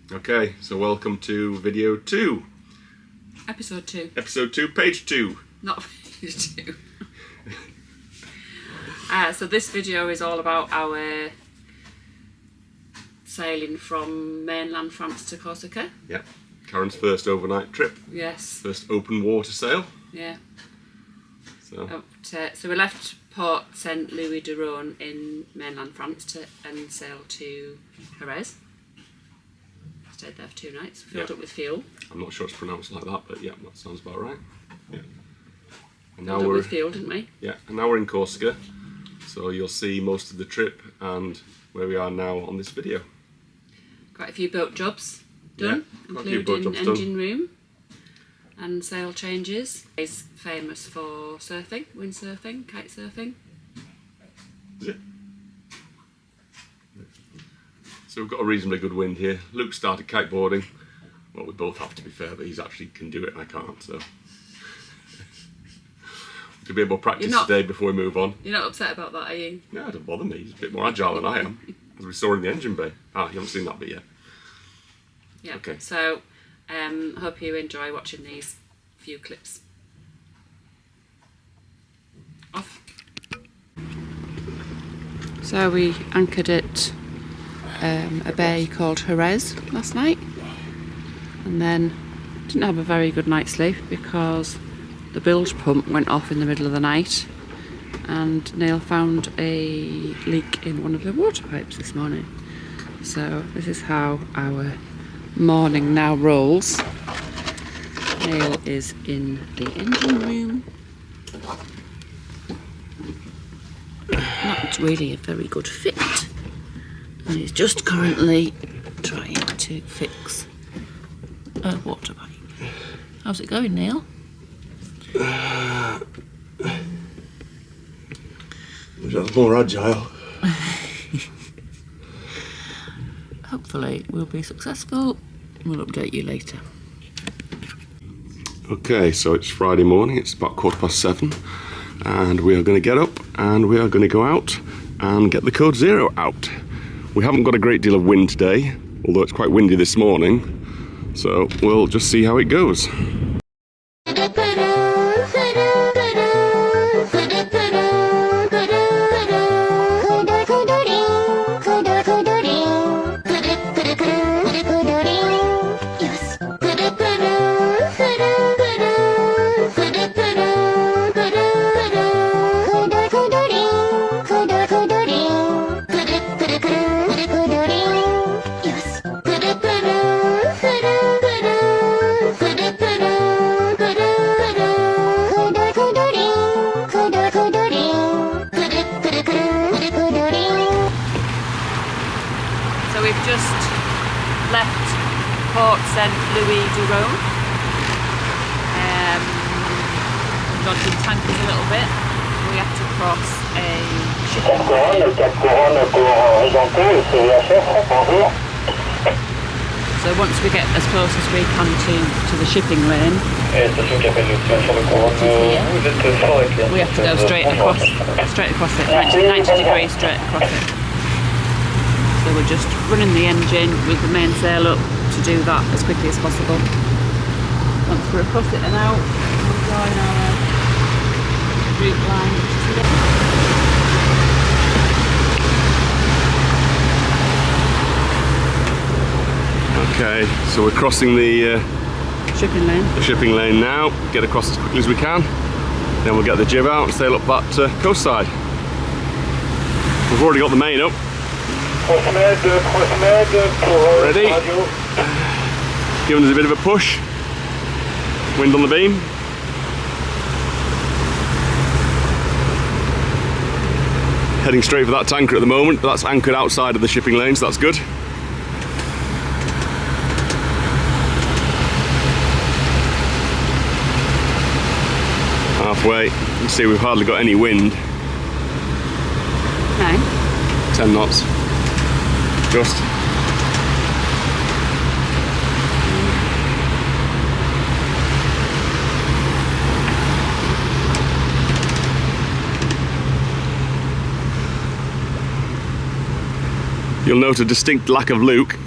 Okay, so welcome to video 2. Episode 2. Episode 2, page 2. Not page 2. So this video is all about our sailing from mainland France to Corsica. Yeah, Karen's first overnight trip. Yes. First open water sail. Yeah. So So we left Port Saint Louis de Rhône in mainland France and sailed to Jerez. Stayed there for 2 nights, filled up with fuel. I'm not sure it's pronounced like that, but yeah, that sounds about right. Yeah. And Filled up with fuel, didn't we? Yeah, and now we're in Corsica, so you'll see most of the trip and where we are now on this video. Quite a few boat jobs done, including engine room and sail changes. It's famous for surfing, windsurfing, kite surfing. Is it? So we've got a reasonably good wind here. Luke started kiteboarding. Well, we both have to be fair, but he's actually can do it and I can't, so. We'll be able to practice today before we move on. You're not upset about that, are you? No, it doesn't bother me. He's a bit more agile than I am, as we saw in the engine bay. Ah, you haven't seen that bit yet. Yeah, okay. So hope you enjoy watching these few clips. Off. So we anchored at a bay called Jerez last night, and then didn't have a very good night's sleep because the bilge pump went off in the middle of the night and Neil found a leak in one of the water pipes this morning. So this is how our morning now rolls. Neil is in the engine room. Not really a very good fit. And he's just currently trying to fix a water pipe. How's it going, Neil? Just more agile. Hopefully we'll be successful. We'll update you later. Okay, so it's Friday morning, it's about 7:15, and we are going to get up and we are going to go out and get the Code Zero out. We haven't got a great deal of wind today, although it's quite windy this morning, so we'll just see how it goes. So we've just left Port Saint Louis de Rhône. Dodging tankers a little bit. We have to cross a shipping lane. So once we get as close as we can to the shipping lane, we have to go straight across it, 90 degrees straight across it. So we're just running the engine with the mainsail up to do that as quickly as possible. Once we're across it and out, we'll join our route line, which is here. Okay, so we're crossing the shipping lane now. Get across as quickly as we can. Then we'll get the jib out and sail up that coast side. We've already got the main up. Ready? Giving us a bit of a push. Wind on the beam. Heading straight for that tanker at the moment, but that's anchored outside of the shipping lane, so that's good. Halfway, you can see we've hardly got any wind. 10 knots. Just. You'll note a distinct lack of Luke.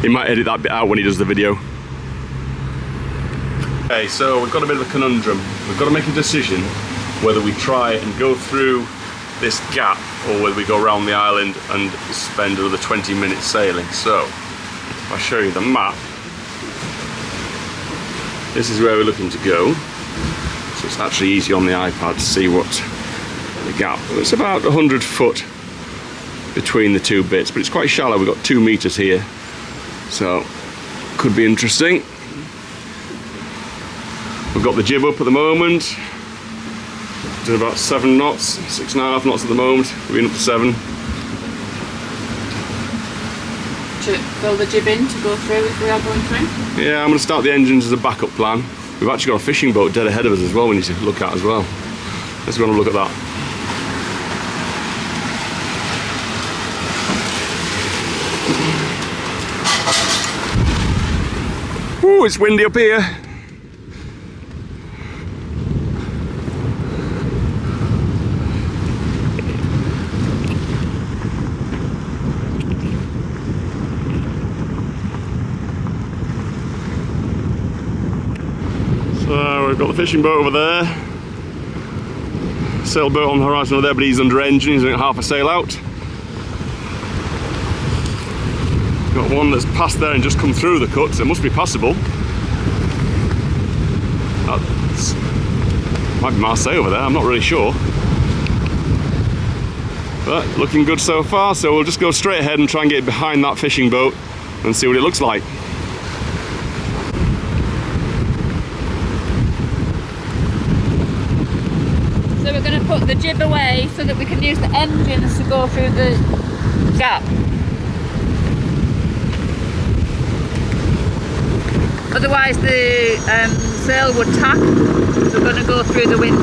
He might edit that bit out when he does the video. Okay, so we've got a bit of a conundrum. We've got to make a decision whether we try and go through this gap or whether we go around the island and spend another 20 minutes sailing. So, if I show you the map, this is where we're looking to go. So it's actually easy on the iPad to see what the gap. It's about 100 foot between the two bits, but it's quite shallow. We've got 2 meters here, so could be interesting. We've got the jib up at the moment, doing about 7 knots, 6.5 knots at the moment. We're in up to 7. To fill the jib in to go through if we are going through? Yeah, I'm going to start the engines as a backup plan. We've actually got a fishing boat dead ahead of us as well we need to look at as well. Let's go and have a look at that. Ooh, it's windy up here. So we've got the fishing boat over there, sailboat on the horizon over there, but he's under engine, he's doing half a sail out. Got one that's passed there and just come through the cut, so it must be passable. That's, might be Marseille over there, I'm not really sure. But looking good so far, so we'll just go straight ahead and try and get behind that fishing boat and see what it looks like. So we're going to put the jib away so that we can use the engines to go through the gap. Otherwise the sail would tack, so we're going to go through the wind.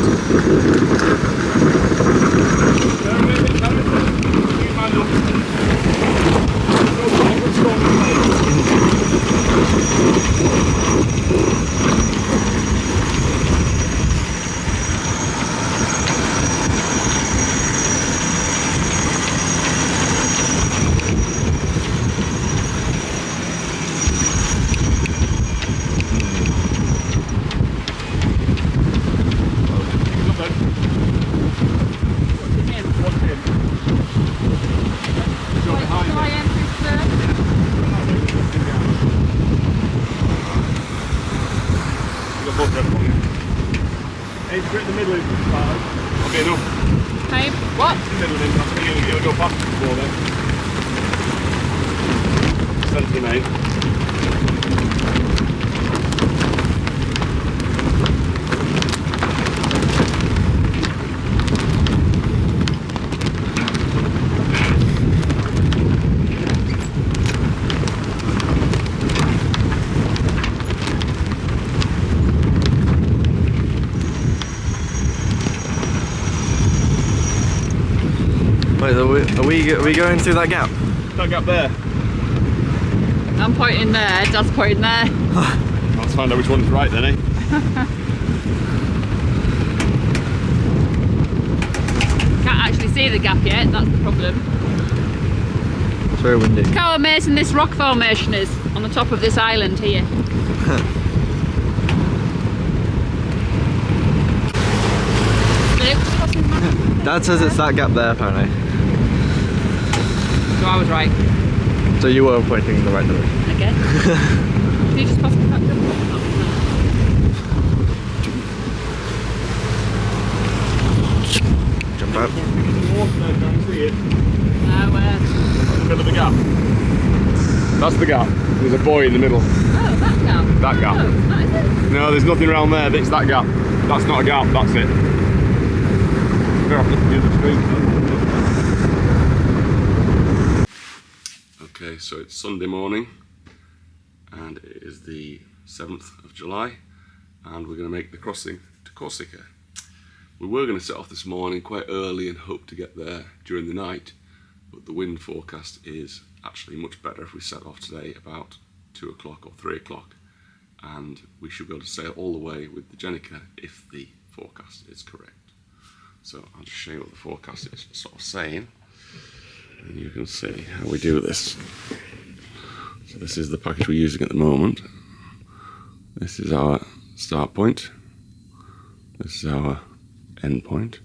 Okay, no. Hey, what? You'll go past before then. 79. Wait, are we going through that gap? That gap there. I'm pointing there, Dad's pointing there. Let's find out which one's right then, eh? Can't actually see the gap yet, that's the problem. It's very windy. Look how amazing this rock formation is on the top of this island here. Dad says it's that gap there apparently. So I was right. So you were pointing in the right direction. Again. Can you just pass me back up? Jump out. Water there, can you see it? Where? In the middle of the gap. That's the gap. There's a buoy in the middle. Oh, that gap? That gap. Oh, that is it? No, there's nothing around there. It's that gap. That's not a gap, that's it. Okay, so it's Sunday morning and it is the 7th of July and we're going to make the crossing to Corsica. We were going to set off this morning quite early and hope to get there during the night, but the wind forecast is actually much better if we set off today about 2 o'clock or 3 o'clock, and we should be able to sail all the way with the Jenica if the forecast is correct. So I'll just show you what the forecast is sort of saying, and you can see how we do this. So So this is the package we're using at the moment. This is our start point. This is our end point.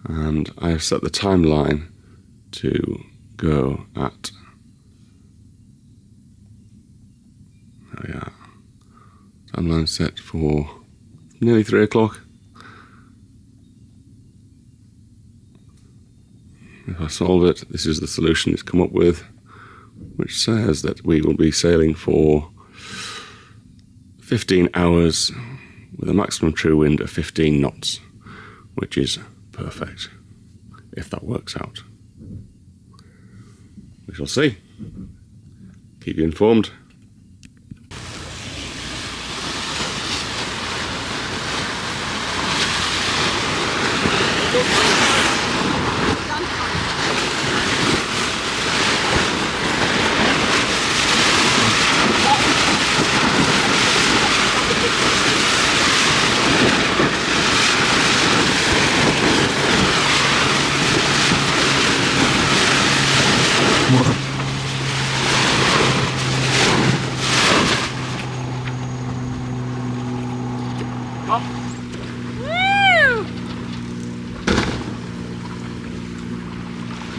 And I have set the timeline to go at, there we are, timeline set for nearly 3 o'clock. If I solve it, this is the solution it's come up with, which says that we will be sailing for 15 hours with a maximum true wind of 15 knots, which is perfect, if that works out. We shall see. Keep you informed.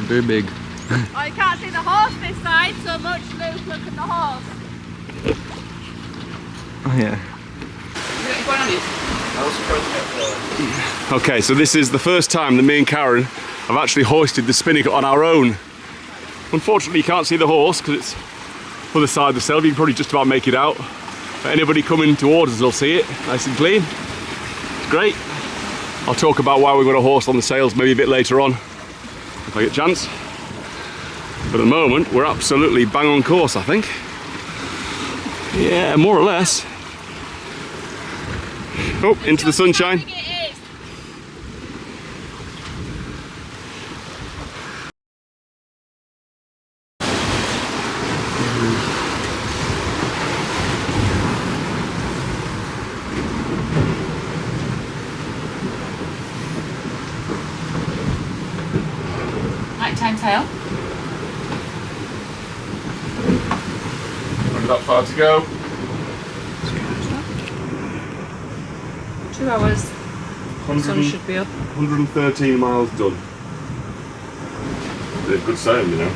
Very big. Oh, you can't see the horse this side so much, Luke. Look at the horse. Oh yeah. Okay, so this is the first time that me and Karen have actually hoisted the spinnaker on our own. Unfortunately, you can't see the horse because it's on the side of the sail. You can probably just about make it out. But anybody coming towards us will see it, nice and clean. It's great. I'll talk about why we've got a horse on the sails maybe a bit later on, if I get a chance. But at the moment, we're absolutely bang on course, I think. Yeah, more or less. Oh, into the sunshine. Nighttime sail. Only that far to go. 2 hours. The sun should be up. 113 miles done. It's a good sail, you know.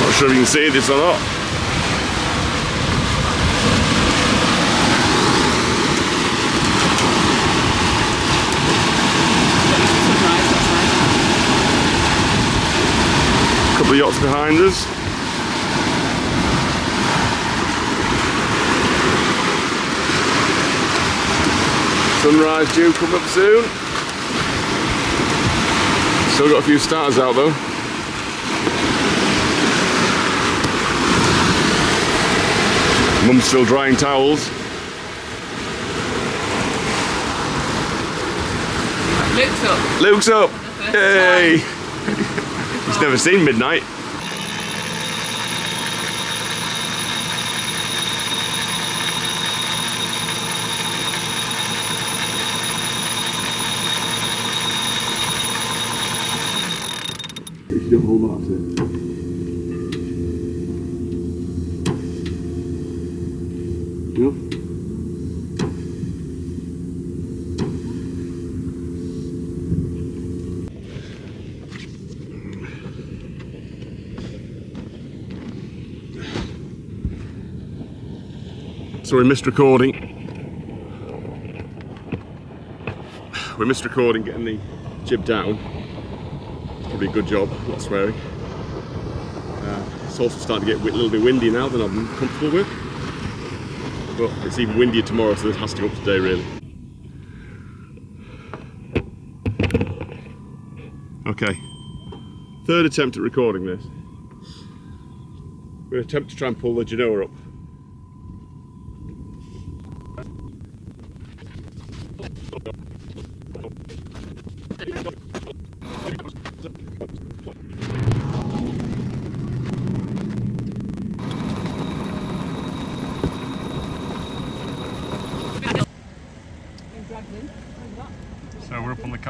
Not sure if you can see this or not. Couple of yachts behind us. Sunrise due coming up soon. Still got a few stars out though. Mum's still drying towels. Luke's up. Luke's up! For the first Yay! time. He's never seen midnight. You hold on to it. Yep. So we missed recording. We missed recording getting the jib down. Probably a good job, not swearing. It's also starting to get a little bit windy now than I'm comfortable with. But it's even windier tomorrow, so it has to go up today really. Okay, third attempt at recording this. We're going to attempt to try and pull the genoa up.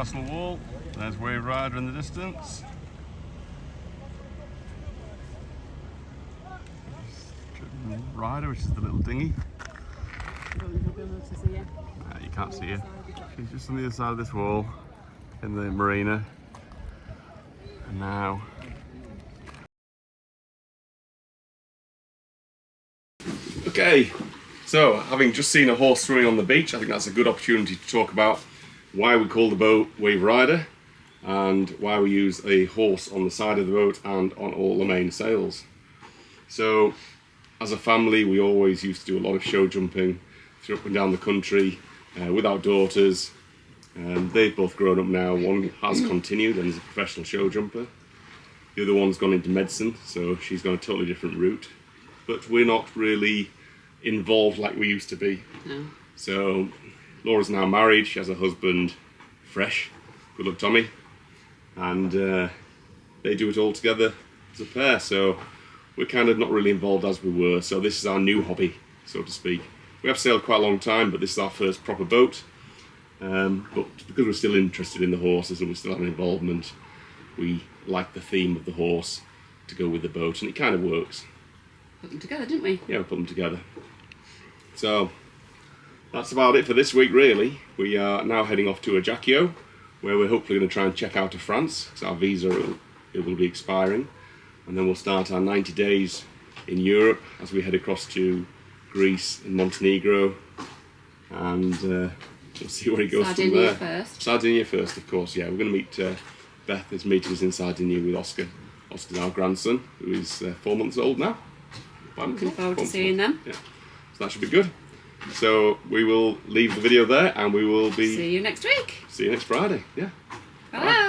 castle wall. There's Wave Rider in the distance. Rider, which is the little dinghy. You can't see her. She's just on the other side of this wall in the marina. And now okay, so having just seen a horse swimming on the beach, I think that's a good opportunity to talk about why we call the boat Wave Rider and why we use a horse on the side of the boat and on all the main sails. So as a family, we always used to do a lot of show jumping through up and down the country with our daughters. They've both grown up now. One has continued and is a professional show jumper. The other one's gone into medicine, so she's gone a totally different route. But we're not really involved like we used to be. No. So Laura's now married. She has a husband, Fresh. Good luck, Tommy. And they do it all together as a pair. So we're kind of not really involved as we were. So this is our new hobby, so to speak. We have sailed quite a long time, but this is our first proper boat. But because we're still interested in the horses and we still have an involvement, we like the theme of the horse to go with the boat, and it kind of works. Put them together, didn't we? Yeah, we put them together. So that's about it for this week, really. We are now heading off to Ajaccio, where we're hopefully going to try and check out to France, because our visa it will be expiring. And then we'll start our 90 days in Europe as we head across to Greece and Montenegro. And we'll see where it goes Sardinia from there. first. Sardinia first, of course, yeah. We're going to meet, Beth is meeting us in Sardinia with Oscar. Oscar's our grandson, who is 4 months old now. Looking forward to seeing them. Yeah, so that should be good. So we will leave the video there and we will be... See you next week. See you next Friday, yeah. Bye.